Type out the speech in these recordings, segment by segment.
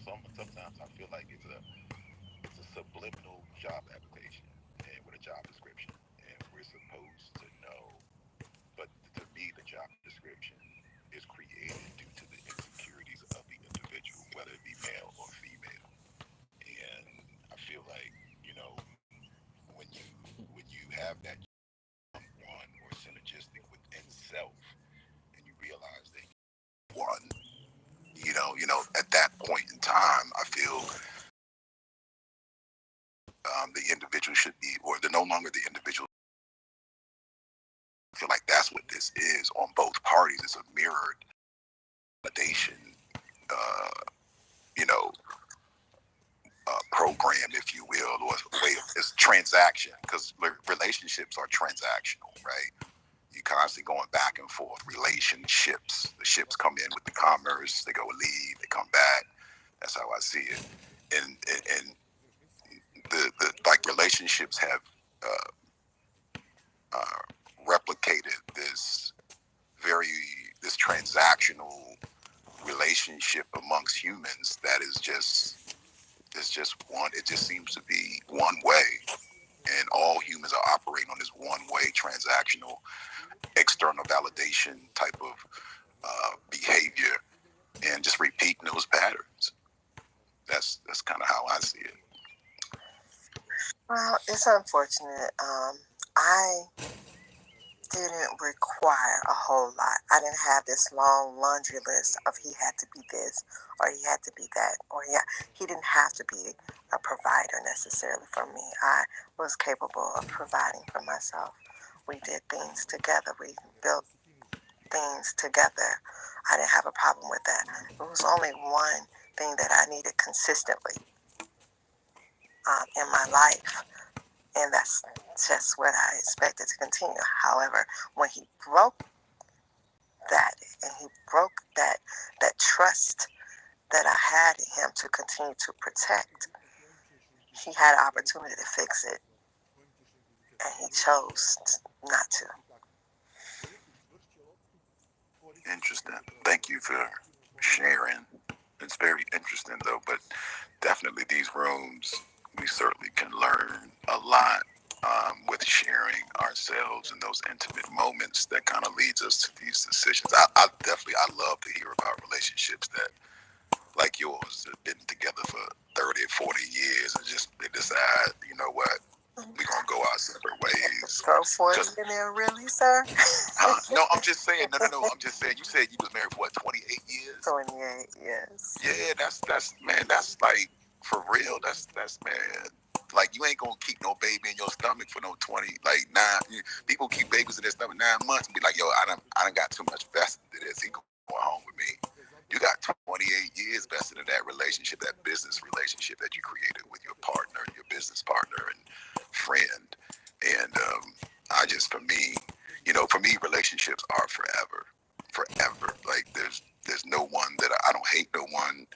sometimes I feel like it's a subliminal job application and with a job description, and we're supposed to know. But to me, the job description is created due to the insecurities of the individual, whether it be male or female. And I feel like when you when you have that one or synergistic within self, and you realize that one, at that point in time, I feel the individual should be, or they're no longer the individual. I feel like that's what this is on both parties. It's a mirrored validation, uh, you know, program, if you will, or way of this transaction, because relationships are transactional, right? You constantly going back and forth. Relationships, the ships come in with the commerce, they go leave, they come back. That's how I see it. And the like relationships have replicated very this transactional relationship amongst humans that is just it's just one. It just seems to be one way, and all humans are operating on this one way transactional external validation type of behavior, and just repeating those patterns. That's kind of how I see it. Well, it's unfortunate. I didn't require a whole lot. I didn't have this long laundry list of he had to be this or he had to be that or he didn't have to be a provider necessarily for me. I was capable of providing for myself. We did things together. We built things together. I didn't have a problem with that. It was only one thing that I needed consistently in my life, and that's just what I expected to continue. However, when he broke that, and he broke that trust that I had in him to continue to protect, he had an opportunity to fix it, and he chose not to. Interesting. Thank you for sharing. It's very interesting though, but definitely these rooms, we certainly can learn a lot with sharing ourselves in those intimate moments that kind of leads us to these decisions. I love to hear about relationships that like yours have been together for 30 or 40 years and just they decide, you know what, we're gonna go our separate ways. Throw 40 in there, really, sir? No, I'm just saying. No. I'm just saying. You said you was married for what, 28 years? 28 years. Yeah, that's man. That's like for real. That's man. Like you ain't gonna keep no baby in your stomach for no 20, like people keep babies in their stomach 9 months and be like, yo, I done got too much vested in this. He going home with me. You got 28 years vested in that relationship, that business relationship that you created with your partner, your business partner, and friend. And for me, for me, relationships are forever, forever. Like there's no one that I don't hate no one.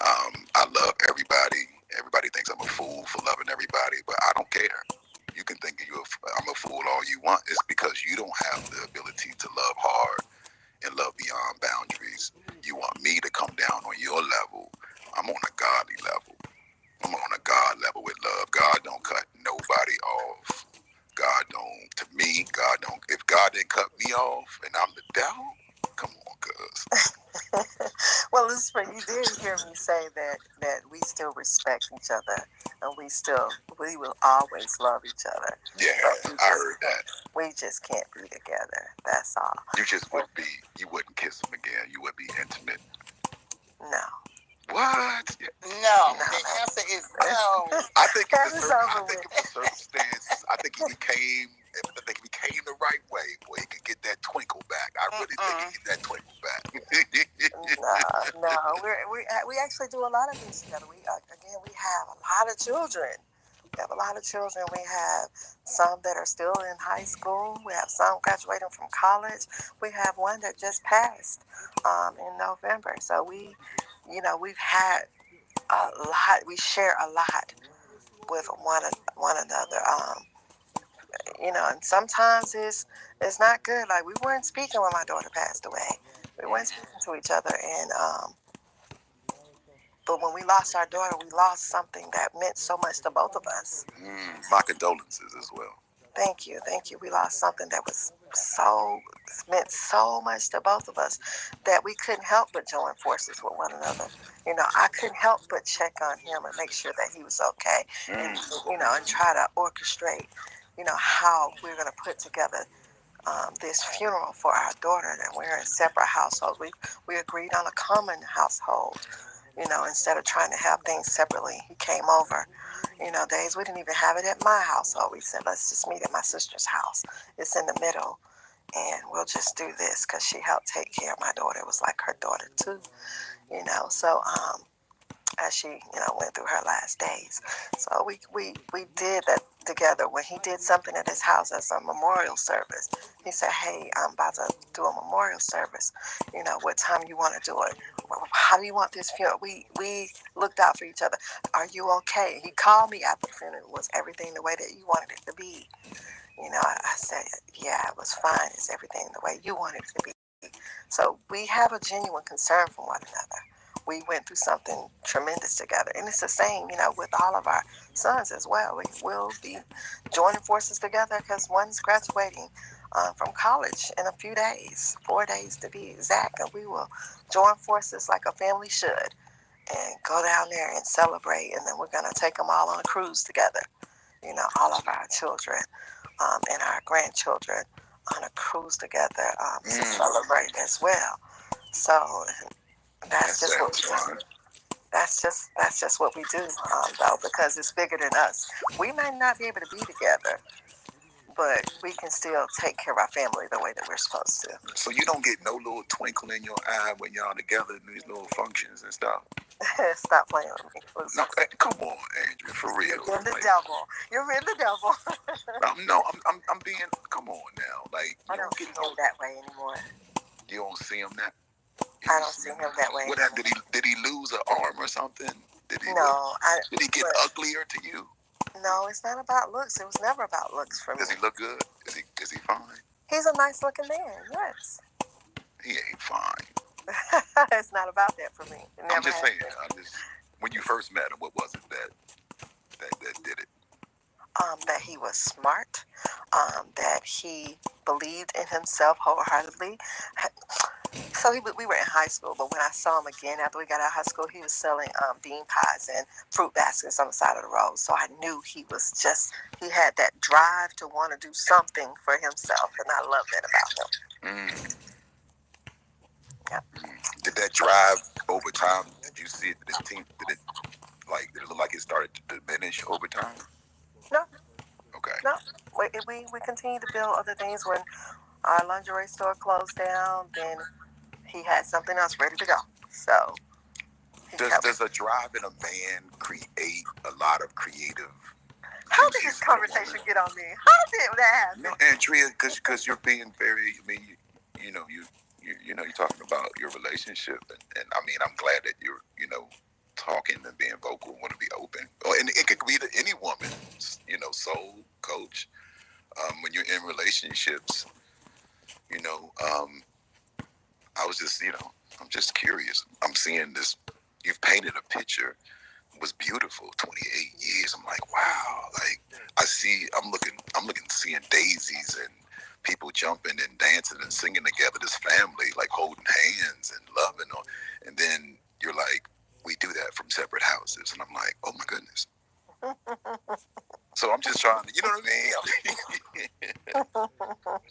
I love everybody. Everybody thinks I'm a fool for loving everybody, but I don't care. You can think I'm a fool all you want. It's because you don't have the ability to love hard and love beyond boundaries. You want me to come down on your level. I'm on a godly level. I'm on a God level with love. God don't cut nobody off. God don't, to me, God don't, if God didn't cut me off and I'm the devil, come on, cuz. Well, Lucifer, you did hear me say that we still respect each other, and we will always love each other. Yeah, I heard that. We just can't be together. That's all. You wouldn't kiss him again. You would be intimate. No. What? No. The answer is no. I think it was circumstances. I think he became the right way, boy, he could get that twinkle back. I really think he could get that twinkle back. No. We actually do a lot of things together. We have a lot of children. We have a lot of children. We have some that are still in high school. We have some graduating from college. We have one that just passed in November. So we've had a lot. We share a lot with one another. And sometimes it's not good. Like we weren't speaking when my daughter passed away. We weren't speaking to each other, and But when we lost our daughter, we lost something that meant so much to both of us. My condolences as well. Thank you, thank you. We lost something that was meant so much to both of us that we couldn't help but join forces with one another. I couldn't help but check on him and make sure that he was okay, and and try to orchestrate, how we're going to put together this funeral for our daughter. That we're in separate households. We agreed on a common household. Instead of trying to have things separately, he came over. Days we didn't even have it at my household. We said, let's just meet at my sister's house. It's in the middle, and we'll just do this because she helped take care of my daughter. It was like her daughter too. So as she went through her last days, so we did that together. When he did something at his house as a memorial service, he said, hey, I'm about to do a memorial service. What time you want to do it? How do you want this funeral? We looked out for each other. Are you okay? He called me after the funeral. Was everything the way that you wanted it to be? I said, yeah, it was fine. It's everything the way you wanted it to be. So we have a genuine concern for one another. We went through something tremendous together. And it's the same, with all of our sons as well. We will be joining forces together because one's graduating from college in a few days, 4 days to be exact. And we will join forces like a family should and go down there and celebrate. And then we're going to take them all on a cruise together. All of our children and our grandchildren on a cruise together to celebrate as well. So that's just what we do. That's just what we do, though, because it's bigger than us. We might not be able to be together, but we can still take care of our family the way that we're supposed to. So you don't get no little twinkle in your eye when y'all together in these little functions and stuff? Stop playing with me, please. No, come on, Andrea, for real. You're in the devil. You're in the devil. I'm being. Come on now, like I don't see him that way anymore. You don't see him that. I don't see him that way. What happened? Did he lose an arm or something? Did he get uglier to you? No, it's not about looks. It was never about looks for me. Does he look good? Is he fine? He's a nice looking man. Yes. He ain't fine. It's not about that for me. I'm just saying. When you first met him, what was it that did it? That he was smart. That he believed in himself wholeheartedly. So we were in high school, but when I saw him again after we got out of high school, he was selling bean pies and fruit baskets on the side of the road. So I knew he had that drive to want to do something for himself, and I love that about him. Yeah. Did that drive over time? Did you see it? Did it look like it started to diminish over time? No. Okay. No. We continue to build other things. When our lingerie store closed down, then he had something else ready to go. So does a drive in a man create a lot of creative? How did this conversation get on me? How did that happen? No, Andrea, because you're being very. I mean, you're talking about your relationship, and I mean, I'm glad that you're talking and being vocal and want to be open. And it could be to any woman, soul coach. When you're in relationships, I was just, I'm just curious. I'm seeing this. You've painted a picture. It was beautiful. 28 years. I'm like, wow. Like I'm looking, seeing daisies and people jumping and dancing and singing together. This family, like holding hands and loving on. And then you're like, we do that from separate houses. And I'm like, oh my goodness. So I'm just trying to, you know what I mean?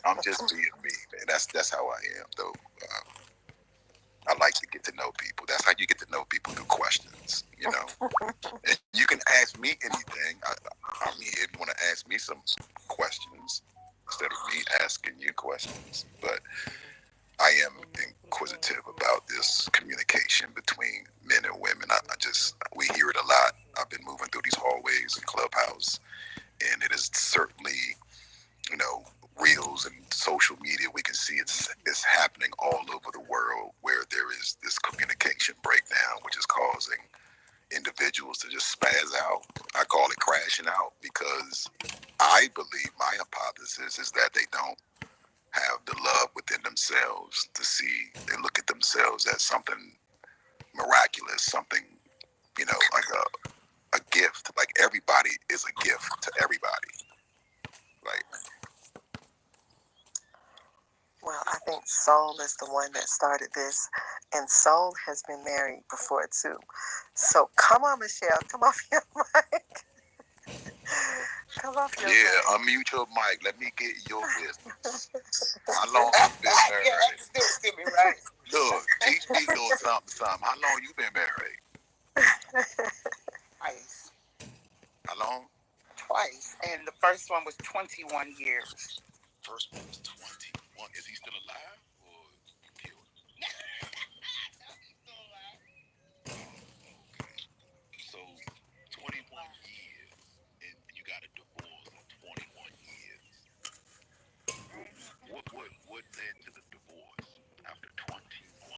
I'm just being me, man. That's how I am, though. I like to get to know people. That's how you get to know people, through questions, And you can ask me anything. I'm here if you want to ask me some questions instead of me asking you questions. But I am inquisitive about this communication between men and women. We hear it a lot. I've been moving through these hallways in Clubhouse, and it is certainly, reels and social media. We can see it's happening all over the world, where there is this communication breakdown, which is causing individuals to just spaz out. I call it crashing out, because I believe my hypothesis is that they don't have the love within themselves to see and look at themselves as something miraculous something, like a gift. Like everybody is a gift to everybody. Like, well, I think Soul is the one that started this, and Soul has been married before too. So come on, Michelle, come off your mic. Come off your mic. Unmute your mic. Let me get your business. How long you been married? Yeah, still me right. Look, teach me a little something. How long you been married? Twice. How long? Twice. And the first one was 21 years. First one was 21. Is he still alive?